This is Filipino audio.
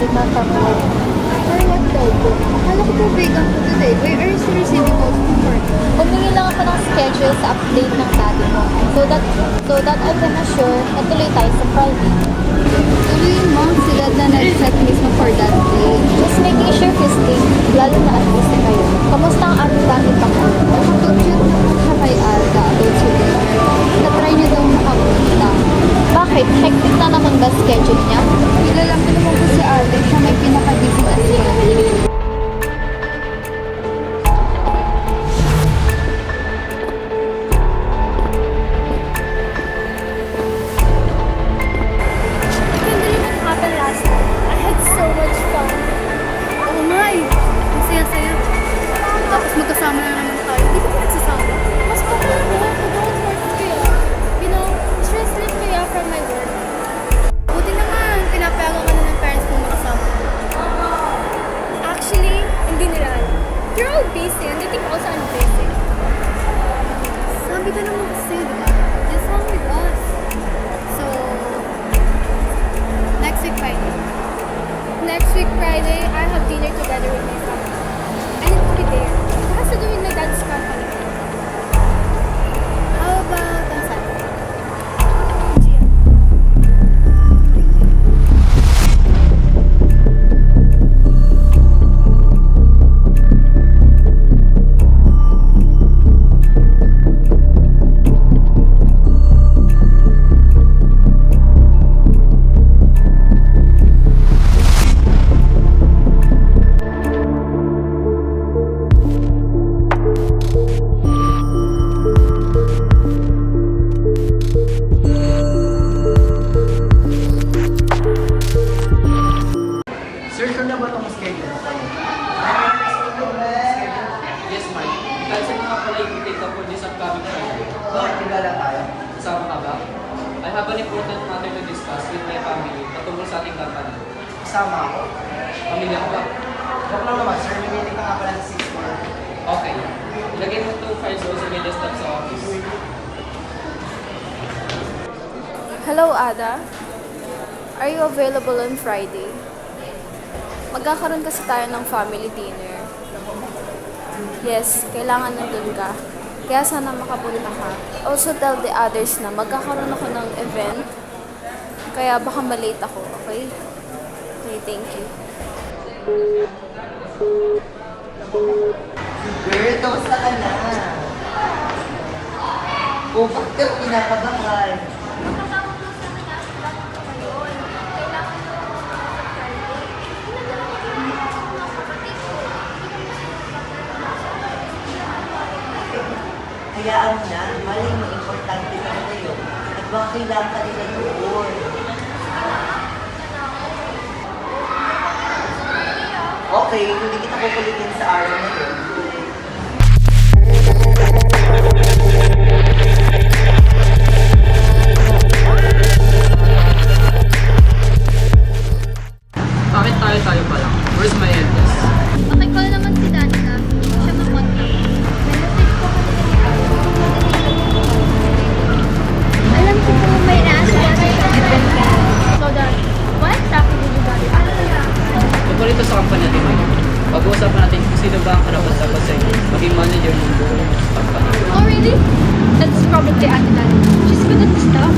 return from work. For what daw po? Akala ko po vegan po today. Why are you still receiving calls from work? Humingi lang ako ng schedule sa update ng daddy mo. So that I can assure na tuloy tayo sa Friday. Tuloy mo sila na nag-set mismo for that day. Just making sure visiting, lalo na at least kayo. Kamusta ang ating dati pa ko? Pag-chat na po siya kay Alda about sa dinner. Na-try niya daw makapunta. Bakit? Hectic na naman ba schedule niya? Kilala ko naman po si Alda. Siya may pinaka-busy na schedule. Oo nga eh. Ang saya-saya. Tapos magkasama na naman tayo. Hindi ko pa nagsasama. Mas okay ako. I don't work kaya. You know, stress relief kaya from my work. Buti naman, pinapayagan ka na ng parents mo makasama. Actually, hindi nila alam. You're all busy and they think also I'm busy. Sabi ka naman kasi, di ba? Just hang with us. So, next week Friday. Next week Friday, I have dinner together with my family. I need to be there. It has to do with my dad's company. How about on Saturday? Sir, sure na ba itong schedule ko? Yes, Mike. Dahil sa mga pala i-take up for this upcoming Friday. Bakit tigala tayo? Kasama ka ba? I have an important matter to discuss with my family patungkol sa ating company. Kasama ako. Pamilya ko ba? Joke lang naman, sir. May meeting ka nga pala sa 6 more. Okay. Ilagay mo itong files sa may desktop sa office. Hello, Ada. Are you available on Friday? Magkakaroon kasi tayo ng family dinner. Yes, kailangan nandun ka. Kaya sana makapunta ka. Also tell the others na magkakaroon ako ng event. Kaya baka malate ako, okay? Okay, thank you. Girl, kamusta ka na? Oh, bakit ka pinakabahan? Hayaan mo na, mali mo, importante na kayo. At baka kailangan ka nila doon. Okay, hindi kita kukulitin sa araw na yun. Bakit tayo pa lang? Where's my eldest? Pakicall naman si Daddy na siya makontak. Alam ko po may na-asikaso sa event ka. So that, what traffic did you got? Tungkol ito sa company natin ngayon. Pag-uusapan natin kung sino ba ang karapat-dapat sa inyo maging manager ng buong company. Oh really? That's probably Ate Daddy. She's good at stuff.